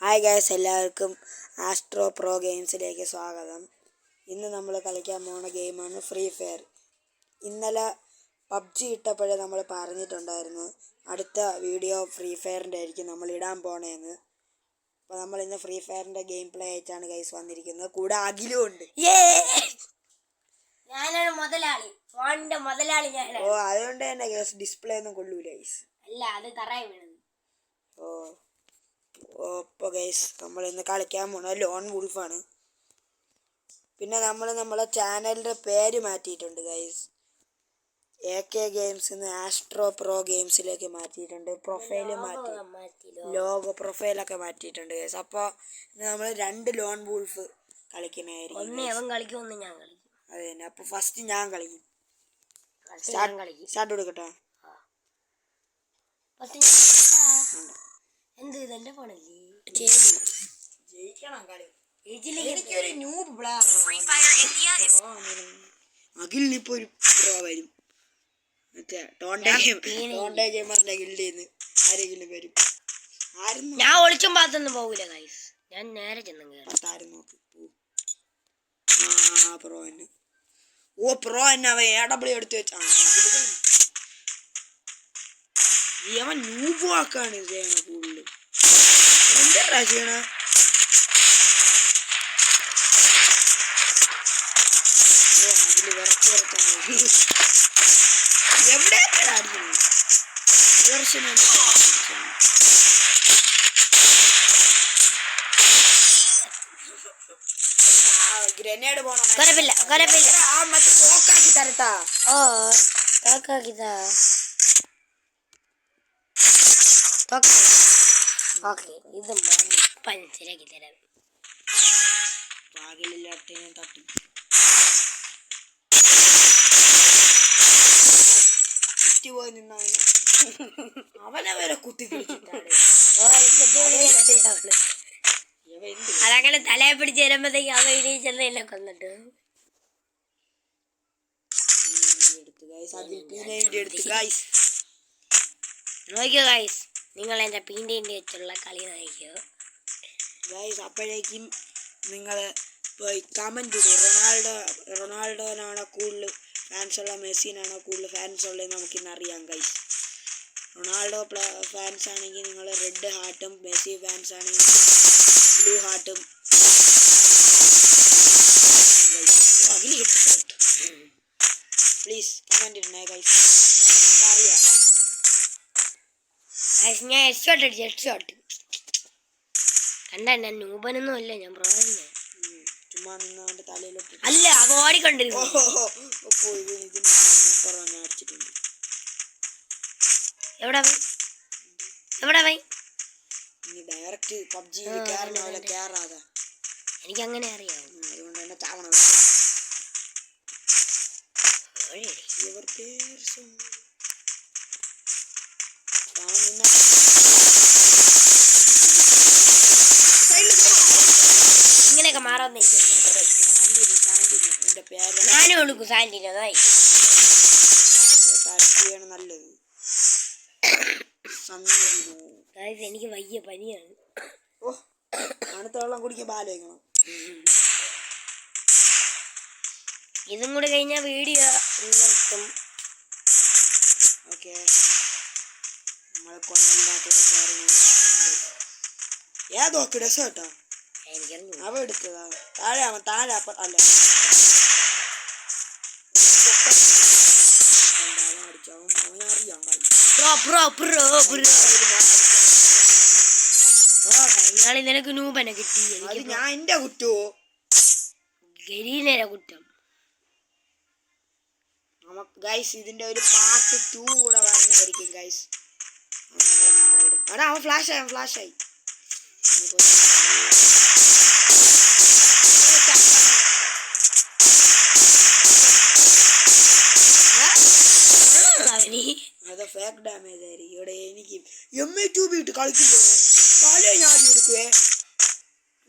Hi guys, എല്ലാവർക്കും astro pro ഗെയിംസിലേക്ക് സ്വാഗതം. ഇന്ന് നമ്മൾ കളിക്കാൻ പോകുന്ന ഗെയിമാണ് ഫ്രീ ഫയർ. ഇന്നലെ പബ്ജി ഇട്ടപ്പോഴേ നമ്മൾ പറഞ്ഞിട്ടുണ്ടായിരുന്നു അടുത്ത വീഡിയോ ഫ്രീ ഫയറിൻ്റെ ആയിരിക്കും നമ്മൾ ഇടാൻ പോണേന്ന്. അപ്പോൾ നമ്മൾ ഇന്ന് ഫ്രീ ഫയറിൻ്റെ ഗെയിം പ്ലേ ആയിട്ടാണ് ഗൈസ് വന്നിരിക്കുന്നത്. കൂടെ അഖിലും ഉണ്ട്. ഞാനാണ് മുതലാളി, ഫോണിന്റെ മുതലാളി ഞാനാണ്. ഓ, അതുകൊണ്ട് തന്നെ ഗൈസ് ഡിസ്പ്ലേ ഒന്നും കൊള്ളൂല ഗൈസ്. അല്ല, അത് തറയിൽ വീണത്. ഇപ്പോൾ ഗൈസ് നമ്മൾ ഇന്ന് കളിക്കാൻ പോണത് ലോൺ വുൾഫാണ്. പിന്നെ നമ്മൾ നമ്മളെ ചാനലിൻ്റെ പേര് മാറ്റിയിട്ടുണ്ട് ഗൈസ്. AK ഗെയിംസിന്ന് ആസ്ട്രോ പ്രോ ഗെയിംസിലേക്ക് മാറ്റിയിട്ടുണ്ട്. പ്രൊഫൈല് ലോഗോ പ്രൊഫൈലൊക്കെ മാറ്റിയിട്ടുണ്ട് ഗൈസ്. അപ്പോൾ നമ്മൾ 2 ലോൺ വുൾഫ് കളിക്കുന്നതായിരിക്കും. അവൻ കളിക്കും, ഒന്ന് ഞാൻ കളിക്കും. അത് തന്നെ. അപ്പോൾ ഫസ്റ്റ് ഞാൻ കളിക്കും. സ്റ്റാർട്ട് കൊടുക്കട്ടെ. എന്ത് ഇതെന്റെ ഫോണല്ലേ? ജയിക്കണം കളി. എനിക്കൊരു ന്യൂബ് പ്ലെയർ അഖിലിനിപ്പോൾ ഒരു പ്രോ വരും. മറ്റേ ടോണ്ടേ ഗെയിമറിന്റെ ഗിൽഡിന്ന് ആരെങ്കിലും വരും. ഞാൻ ഒളിച്ചും പാത്തൊന്നും പോകൂല ഗൈസ്. ഞാൻ നേരെ ചെന്നും ആരും നോക്ക്. പ്രോ തന്നെ. പ്രോ തന്നെ. അവൻ AW എടുത്ത് വെച്ച അവൻ ന്യൂബാക്കാണ് ചെയ്യണ കൂടുതൽ. എന്താ ചെയ്യണ? അതില് എവിടെയൊക്കെ അടിക്കുന്നു. ഗ്രനേഡ് പോണം. മറ്റേ തോക്കാക്കി തരട്ടാ. ഇത് പഞ്ചരാക്കി തരാം. പാകിലില്ലാട്ടെ ഞാൻ തട്ടും. പോയി നിന്ന അവനെ വരെ കുത്തി പിടിച്ചിട്ടാണ്. അതങ്ങനെ തലയെ പിടിച്ച് തരുമ്പോഴത്തേക്ക് അവ ഇടിച്ചെന്നെ എന്നെ കൊന്നിട്ട് നോക്കിയോ ഗൈസ്. നിങ്ങൾ എൻ്റെ പീൻ്റെ വെച്ചുള്ള കളി നോക്കിയോ ഗൈസ്. അപ്പോഴേക്കും നിങ്ങൾ പോയി കമൻറ്റ് ഇടും. റൊണാൾഡോനാണോ കൂടുതൽ ഫാൻസ് ഉള്ള, മെസ്സിനാണോ കൂടുതൽ ഫാൻസ് ഉള്ളത് നമുക്കിന്ന് അറിയാം ഗൈസ്. റൊണാൾഡോ ഫാൻസ് ആണെങ്കിൽ നിങ്ങൾ റെഡ് ഹാർട്ടും, മെസ്സി ഫാൻസ് ആണെങ്കിൽ ബ്ലൂ ഹാർട്ടും. പ്ലീസ് കമൻറ്റ് ഇടണേ ഗൈസ്. അറിയാം. ഞാൻ ഹെഡ്ഷോട്ട് അടിച്ചു. ഹെഡ്ഷോട്ട് കണ്ട. ഞാൻ നൂപനൊന്നും അല്ല, ഞാൻ പ്രോ തന്നെ. ചുമ്മാ നിന്നവൻ്റെ തലയിലോട്ട് അല്ല, അവ ഓടിക്കൊണ്ടിരുന്നു. അടിച്ചിട്ടുണ്ട്. എവിടെ പോയി? ഡയറക്റ്റ് പബ്ജി കേറാതെ. എനിക്കങ്ങനെ അറിയാം. അതുകൊണ്ട് തന്നെ ചാവണം. ഇങ്ങനെയൊക്കെ മാറാൻ ഞാനും കൊടുക്കും സാൻഡിന്. അതായി നല്ലത്. എനിക്ക് വയ്യ, പനിയാണ്. തണുത്ത വെള്ളം കുടിക്കാൻ പാലോക്കണം. ഇതും കൂടെ കഴിഞ്ഞാൽ വീഡിയോ നിർത്തും. ഓക്കെ, നമ്മളെ ഏതോ ഡെസേർട്ടാ അവ എടുത്തതാ. താഴെ അല്ല നിനക്ക് നൂപനെ കിട്ടി. ഞാൻ എന്റെ കുറ്റോ? ഗരീനര കുറ്റം. ഗൈസ്, ഇതിന്റെ ഒരു പാർട്ട് 2 കൂടെ വരണമായിരിക്കും ഗൈസ്. നാളെ ഇടും. എടാ, അവൻ ഫ്ലാഷായി. അത് ഫേക്ക് ഡാമേജ് ആയിരിക്കും. ഇവിടെ എനിക്ക് MA2 ഇട്ട് കളിക്കുമ്പോ തലേ ഞാൻ കൊടുക്കുവേ.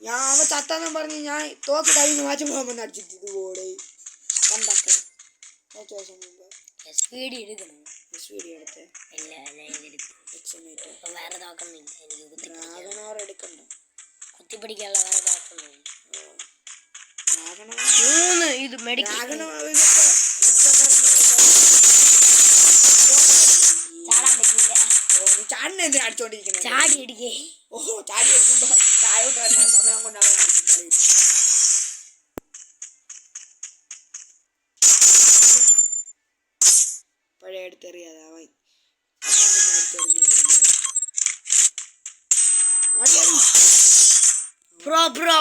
ഞാൻ അവൻ ചത്താന്നും പറഞ്ഞ് ഞാൻ തോക്ക് കഴിഞ്ഞ് മാറ്റി പോകുമ്പോൾ അടിച്ചിട്ട് പോടെ കണ്ടൊക്കെ. കുറച്ച് ദിവസം മുമ്പ് വീഡിയോ എടുത്തേ. വേറെ നോക്കുന്നില്ല. ഡ്രാഗനോർ എടുക്കണ്ട. പിടിക്കാനുള്ള വേറെ പാത്രമൊന്നും ഡ്രാഗണോ 3 ഇത് മെഡിക്കൽ ഡ്രാഗണോ ചാടാൻ പറ്റില്ല. ചാടിനെ എന്തിനാ അടിച്ചോണ്ടിരിക്കുന്നത്? ചാടി അടിക്കേ. ഓഹോ ചാടി അടിക്കുമ്പോ താഴോട്ട് വരുന്ന സമയം കൊണ്ടാണ് കളിക്കും. പഴയ എടുത്തെറിയാതാവായി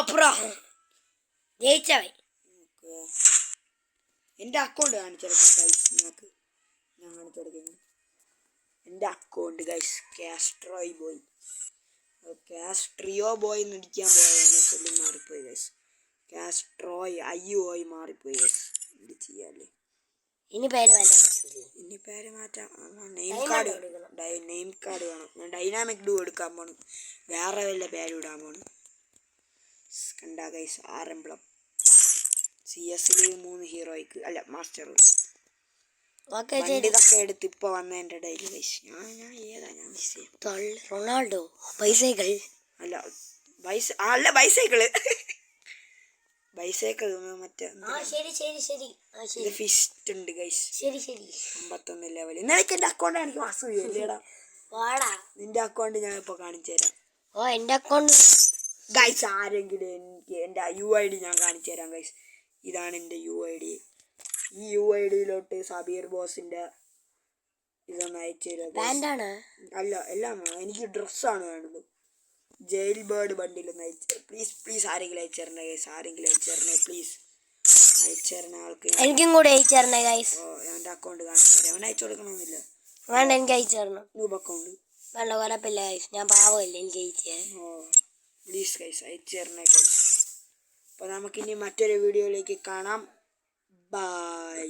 പ്രോ ജയിച്ചവൻ. എന്റെ അക്കൗണ്ട് കാണിച്ചെടുക്കാം ഗൈസ്. നിങ്ങൾക്ക് ഞാൻ കാണിച്ചു കൊടുക്കുന്നു എൻ്റെ അക്കൗണ്ട് ഗൈസ്. കാസ്ട്രോയ് ബോയ് കാസ്ട്രിയോ ബോയ് എന്ന് ഇടിക്കാൻ പോയെന്ന് ചൊല്ലി മാറിപ്പോയി ഗൈസ്. കാസ്ട്രോയ് അയ്യോയ് മാറിപ്പോയി ഗൈസ്. എന്ത് ചെയ്യാല്ലേ? ഇനി പേര് മാറ്റാൻ പറ്റൂലേ? ഇനി പേര് മാറ്റാം. നെയിം കാർഡ് വേണം. ഞാൻ ഡൈനാമിക് ഡൂ എടുക്കാൻ പോണു. വേറെ വല്ല പേരും ഇടാൻ പോണു. കണ്ടാ ഗൈസ് 6 എംബ്ലം CS-ൽ 3 ഹീറോയ്ക്ക് അല്ല മാസ്റ്റർ ഇതൊക്കെ എടുത്ത് ഇപ്പൊ വന്നതിന്റെ ഇടയിൽ ഗൈസ് ഞാൻ ഏതാ ഞാൻ മിസ് ചെയ്യും. റൊണാൾഡോ ബൈസൈക്കിൾ അല്ല ബൈസൈക്കിള് ബൈസൈക്കിൾ മറ്റേ ഫിസ്റ്റ് ഉണ്ട് ഗൈസ്. 51 ലെവൽ. നിനക്ക് എന്റെ അക്കൗണ്ട് എനിക്ക് മാസൂല്ലേടാ. നിന്റെ അക്കൗണ്ട് ഞാൻ ഇപ്പൊ കാണിച്ചു തരാം. എന്റെ അക്കൗണ്ട് ഗൈസ് ആരെങ്കിലും എനിക്ക് എന്റെ UID ഞാൻ കാണിച്ചു തരാം ഗൈസ്. ഇതാണ് എന്റെ UID. ഈ UID-യിലോട്ട് സബീർ ബോസിന്റെ ഇതൊന്ന് അയച്ചു തരുമോ? അല്ല എല്ലാം എനിക്ക് ഡ്രസ്സാണ് വേണ്ടത്. ജയിൽ ബേർഡ് ബണ്ടിലൊന്ന് അയച്ചു പ്ലീസ്. ആരെങ്കിലും അയച്ചേരണേ ഗൈസ്. പ്ലീസ് അയച്ചേരണ ആൾക്ക് എനിക്കും കൂടെ അയച്ചേരണേ ഗൈസ്. എൻ്റെ അക്കൗണ്ട് കാണിച്ചു തരാം. അവൻ അയച്ചു കൊടുക്കണമെന്നില്ല. വേണ്ട എനിക്ക് അയച്ചു തരണം. ന്യൂബ് അക്കൗണ്ട് വേണ്ട കുഴപ്പമില്ല ഗൈസ്. ഞാൻ പാവമല്ലേ എനിക്ക് അയച്ചേ. പ്ലീസ് ഗൈസ് അയച്ചു തരണേ ഗൈസ്. അപ്പോൾ നമുക്കിനി മറ്റൊരു വീഡിയോയിലേക്ക് കാണാം. ബൈ.